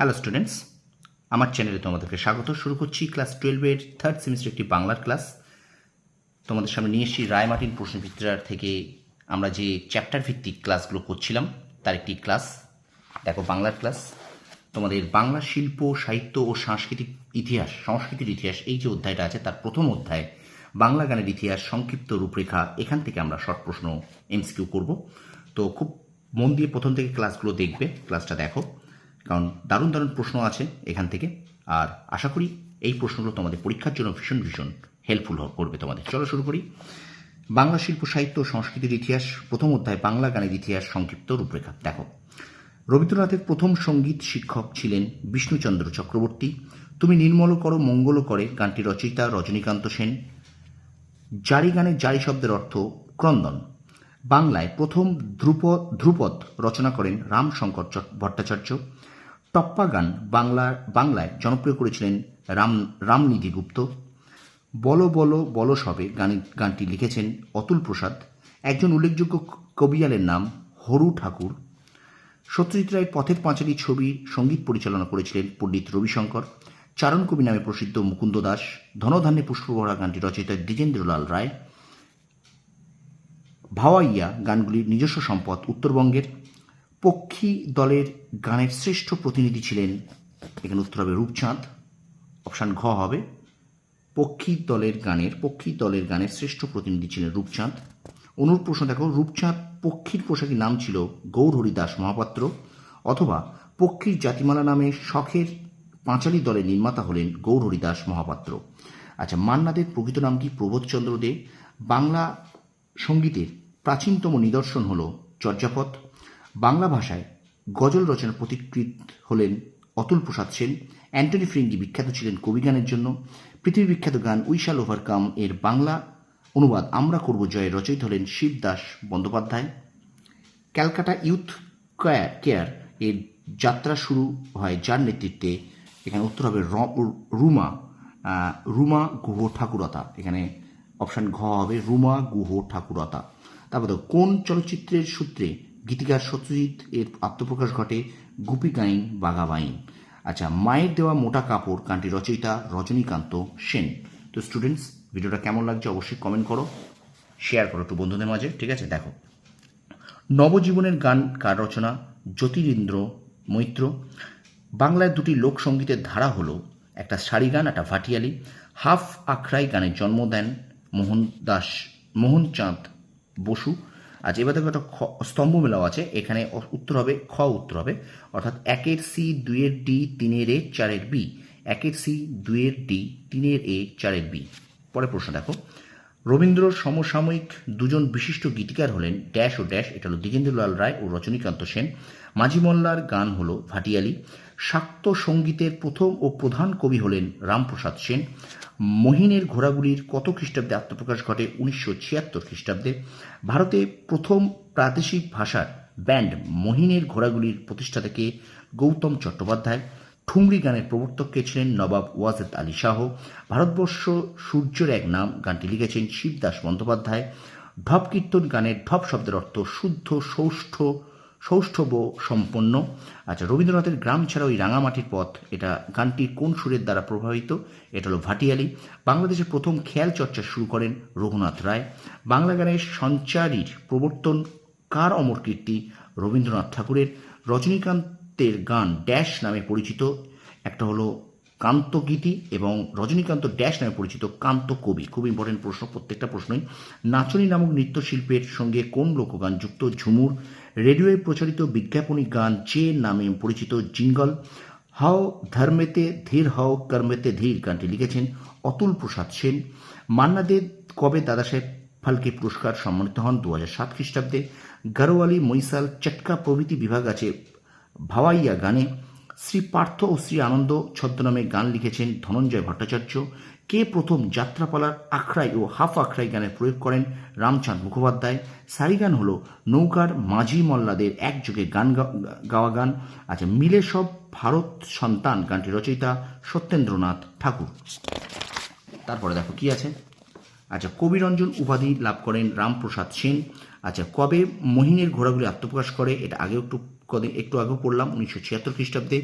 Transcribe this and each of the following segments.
Hello students, আমার চ্যানেলে তোমাদেরকে স্বাগত। শুরু করছি ক্লাস 12-এর থার্ড সেমিস্টার একটি বাংলার ক্লাস। তোমাদের সামনে নিয়ে এসেছি রায়মার্টিন প্রশ্নবিচিত্রার থেকে আমরা যে চ্যাপ্টার ভিত্তিক ক্লাসগুলো করছিলাম তার একটি ক্লাস। দেখো, বাংলার ক্লাস। তোমাদের বাংলা শিল্প, সাহিত্য ও সংস্কৃতির ইতিহাস এই যে অধ্যায়টা আছে তার প্রথম অধ্যায় বাংলা গানের ইতিহাস সংক্ষিপ্ত রূপরেখা, এখান থেকে আমরা শর্ট প্রশ্ন এমসিকিউ করব। তো খুব মন দিয়ে প্রথম থেকে ক্লাসগুলো দেখবে, ক্লাসটা দেখো, কারণ দারুণ দারুণ প্রশ্ন আছে এখান থেকে। আর আশা করি এই প্রশ্নগুলো তোমাদের পরীক্ষার জন্য ভীষণ ভীষণ হেল্পফুল করবে তোমাদের। চলো শুরু করি। বাংলা শিল্প, সাহিত্য ও সংস্কৃতির ইতিহাস, প্রথম অধ্যায় বাংলা গানের ইতিহাস সংক্ষিপ্ত রূপরেখা। দেখো, রবীন্দ্রনাথের প্রথম সঙ্গীত শিক্ষক ছিলেন বিষ্ণুচন্দ্র চক্রবর্তী। তুমি নির্মল করো মঙ্গল করে গানটি রচয়িতা রজনীকান্ত সেন। জারি গানের জারি শব্দের অর্থ ক্রন্দন। বাংলায় প্রথম ধ্রুপদ রচনা করেন রামশঙ্কর ভট্টাচার্য। টপ্পা গান বাংলায় জনপ্রিয় করেছিলেন রামনিধি গুপ্ত। বলো বলো বলো সবে গানটি লিখেছেন অতুল প্রসাদ। একজন উল্লেখযোগ্য কবিয়ালের নাম হরু ঠাকুর। সত্যজিৎ রায়ের পথের পাঁচালী ছবির সঙ্গীত পরিচালনা করেছিলেন পণ্ডিত রবিশঙ্কর। চারণ কবি নামে প্রসিদ্ধ মুকুন্দ দাস। ধনধান্যে পুষ্পভরা গানটি রচয়িতা দ্বিজেন্দ্রলাল রায়। ভাওয়াইয়া গানগুলির নিজস্ব সম্পদ উত্তরবঙ্গের। পক্ষী দলের গানের শ্রেষ্ঠ প্রতিনিধি ছিলেন, এখানে উত্তর হবে রূপচাঁদ, অপশান ঘ হবে। পক্ষী দলের গানের শ্রেষ্ঠ প্রতিনিধি ছিলেন রূপচাঁদ। অনুর প্রশ্ন দেখো, রূপচাঁদ পক্ষীর পোশাকি নাম ছিল গৌর হরিদাস মহাপাত্র, অথবা পক্ষীর জাতিমালা নামে শখের পাঁচালী দলের নির্মাতা হলেন গৌর হরিদাস মহাপাত্র। আচ্ছা, মান্নাদের প্রকৃত নাম কি? প্রবোধচন্দ্র দে। বাংলা সঙ্গীতের প্রাচীনতম নিদর্শন হল চর্যাপদ। বাংলা ভাষায় গজল রচনার পথিকৃৎ হলেন অতুল প্রসাদ সেন। অ্যান্টনি ফিরিঙ্গি বিখ্যাত ছিলেন কবিগানের জন্য। পৃথিবী বিখ্যাত গান উই শ্যাল ওভারকাম এর বাংলা অনুবাদ আমরা করব জয়ের রচয়িতা হলেন শিবদাস বন্দ্যোপাধ্যায়। ক্যালকাটা ইউথ কেয়ার এর যাত্রা শুরু হয় যার নেতৃত্বে? এখানে উত্তর হবে রুমা গুহ ঠাকুরতা। এখানে অপশান ঘ হবে রুমা গুহ ঠাকুরতা। তারপর কোন চলচ্চিত্রের সূত্রে গীতিকার সত্যজিৎ এর আত্মপ্রকাশ ঘটে? গুপি গাইন বাঘা বাইন। আচ্ছা, মায়ের দেওয়া মোটা কাপড় গানটি রচয়িতা রজনীকান্ত সেন। তো স্টুডেন্টস, ভিডিওটা কেমন লাগছে অবশ্যই কমেন্ট করো, শেয়ার করো একটু বন্ধুদের মাঝে, ঠিক আছে? দেখো, নবজীবনের গান কার রচনা? জ্যোতিরিন্দ্র মৈত্র। বাংলায় দুটি লোকসঙ্গীতের ধারা হলো, একটা সারি গান, একটা ভাটিয়ালি। হাফ আখড়াই গানের জন্ম দেন মোহনচাঁদ বসু। আজ এবার দেখো একটা স্তম্ভ মেলাও আছে, এখানে উত্তর হবে খ, উত্তর হবে, অর্থাৎ 1-এর সি 2-এর ডি 3-এর এ 4-এর বি। 1-এর সি 2-এর ডি 3-এর এ 4-এর বি। পরে প্রশ্ন দেখো, রবীন্দ্র সমসাময়িক দুজন বিশিষ্ট গীতিকার হলেন ড্যাশ ও ড্যাশ। এটা হলো দ্বিজেন্দ্রলাল রায় ও রজনীকান্ত সেন। মাঝি মোল্লার গান হলো ভাটিয়ালি। শাক্ত সঙ্গীতের প্রথম ও প্রধান কবি হলেন রামপ্রসাদ সেন। মহিনের ঘোড়াগুলির কত খ্রিস্টাব্দে আত্মপ্রকাশ ঘটে? 1976 খ্রিস্টাব্দে। ভারতে প্রথম প্রাদেশিক ভাষার ব্যান্ড মহিনের ঘোড়াগুলির প্রতিষ্ঠাতা কে? গৌতম চট্টোপাধ্যায়। ঠুংরি গানের প্রবর্তক কে ছিলেন? নবাব ওয়াজেদ আলী শাহ। ভারতবর্ষ সূর্যের এক নাম গানটি লিখেছেন শিবদাস বন্দ্যোপাধ্যায়। ঢপ কীর্তন গানের ঢপ শব্দের অর্থ শুদ্ধ, সৌষ্ঠব সম্পন্ন। আচ্ছা, রবীন্দ্রনাথের গ্রাম ছাড়া ওই রাঙামাটির পথ, এটা গানটির কোন সুরের দ্বারা প্রভাবিত? এটা হলো ভাটিয়ালি। বাংলাদেশের প্রথম খেয়াল চর্চা শুরু করেন রঘুনাথ রায়। বাংলা গানের সঞ্চারীর প্রবর্তন কার অমর কীর্তি? রবীন্দ্রনাথ ঠাকুরের। রজনীকান্তের গান ড্যাশ নামে পরিচিত? একটা হলো কান্তগীতি এবং রজনীকান্ত ড্যাশ নামে পরিচিত কান্তকবি। খুব ইম্পর্টেন্ট প্রশ্ন, প্রত্যেকটা প্রশ্নই। নাচনী নামক নৃত্যশিল্পের সঙ্গে কোন লোকগান যুক্ত? ঝুমুর। রেডিওয়ে প্রচারিত বিজ্ঞাপনী গান যে নামে পরিচিত? জিঙ্গল। হাও ধর্মেতে ধীর হাও কর্মেতে ধীর গানটি লিখেছেন অতুল প্রসাদ সেন। মান্না দে কবে দাদাসাহেব ফালকে পুরস্কার সম্মানিত হন? 2007 খ্রিস্টাব্দে। গারোয়ালি, মৈসাল, চটকা প্রভৃতি বিভাগ আছে ভাওয়াইয়া গানে। শ্রী পার্থ ও শ্রী আনন্দ ছদ্মনামে গান লিখেছেন ধনঞ্জয় ভট্টাচার্য। কে প্রথম যাত্রাপালার আখড়াই ও হাফ আখড়াই গানের প্রয়োগ করেন? রামচাঁদ মুখোপাধ্যায়। সারি গান হলো নৌকার মাঝি মল্লাদের একযোগে গান গাওয়া গান। আচ্ছা, মিলে সব ভারত সন্তান গানটি রচয়িতা সত্যেন্দ্রনাথ ঠাকুর। তারপরে দেখো কি আছে। আচ্ছা, কবিরঞ্জন উপাধি লাভ করেন রামপ্রসাদ সেন। আচ্ছা, কবে মহিনের ঘোড়াগুলি আত্মপ্রকাশ করে? এটা আগেও একটু একটু আগেও পড়লাম 1976 খ্রিস্টাব্দে।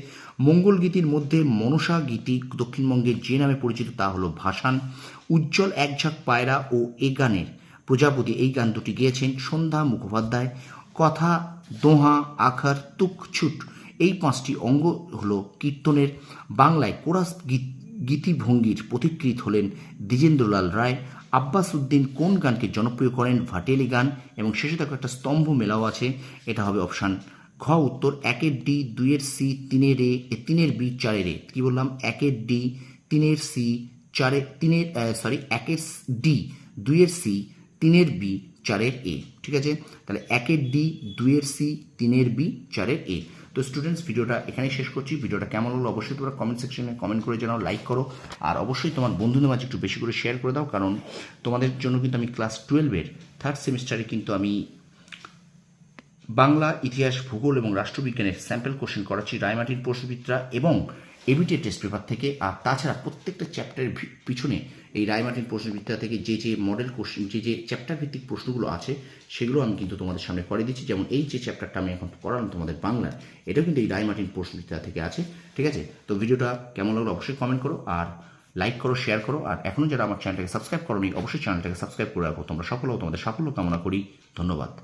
মঙ্গল গীতির মধ্যে মনসা গীতি দক্ষিণবঙ্গের যে নামে পরিচিত তা হলো ভাসান। উজ্জ্বল একঝাঁক পায়রা ও এ গানের প্রজাপতি এই গান দুটি গেয়েছেন সন্ধ্যা মুখোপাধ্যায়। কথা, দোহা, আখার, তুক, ছুট এই 5টি অঙ্গ হল কীর্তনের। বাংলায় কোরাস গীতিভঙ্গির পথিকৃৎ হলেন দ্বিজেন্দ্রলাল রায়। আব্বাস উদ্দিন কোন গানকে জনপ্রিয় করেন? ভাটেলি গান। এবং শেষে দেখো একটা স্তম্ভ মেলাও আছে, এটা হবে অপশান ঘ উত্তর। 1-এর ডি, 2-এর সি, 3-এর এ, 3-এর বি, 4-এর এ। কি বললাম? 1-এর ডি, 3-এর সি, 1-এর ডি, 2-এর সি, 3-এর বি, 4-এর এ। ঠিক আছে, তাহলে 1-এর ডি, 2-এর সি, 3-এর বি, 4-এর এ। তো স্টুডেন্টস, ভিডিওটা এখানেই শেষ করছি। ভিডিওটা কেমন হলো অবশ্যই তোমরা কমেন্ট সেকশনে কমেন্ট করে জানাও, লাইক করো, আর অবশ্যই তোমার বন্ধুদের মাঝে একটু বেশি করে শেয়ার করে দাও, কারণ তোমাদের জন্য কিন্তু আমি ক্লাস 12-এর 3rd সেমিস্টারে কিন্তু আমি বাংলা, ইতিহাস, ভূগোল এবং রাষ্ট্রবিজ্ঞানের স্যাম্পল কোশ্চেন করাচ্ছি রায়মার্টিন প্রশ্নবিদ্যা এবং এবিটি টেস্ট পেপার থেকে। আর তাছাড়া প্রত্যেকটা চ্যাপ্টারের পিছনে এই রায়মার্টিন প্রশ্নবিদ্যা থেকে যে মডেল কোশ্চেন, যে চ্যাপ্টার ভিত্তিক প্রশ্নগুলো আছে সেগুলো আমি কিন্তু তোমাদের সামনে করে দিচ্ছি। যেমন এই যে চ্যাপ্টারটা আমি এখন পড়ালাম তোমাদের বাংলার, এটাও কিন্তু এই রায়মার্টিন প্রশ্নবিদ্যা থেকে আছে। ঠিক আছে, তো ভিডিওটা কেমন লাগলো অবশ্যই কমেন্ট করো, আর লাইক করো, শেয়ার করো, আর এখনও যারা আমার চ্যানেলটাকে সাবস্ক্রাইব করোনি অবশ্যই চ্যানেলটাকে সাবস্ক্রাইব করে রাখো। তোমরা সফল হও, তোমাদের সাফল্য কামনা করি। ধন্যবাদ।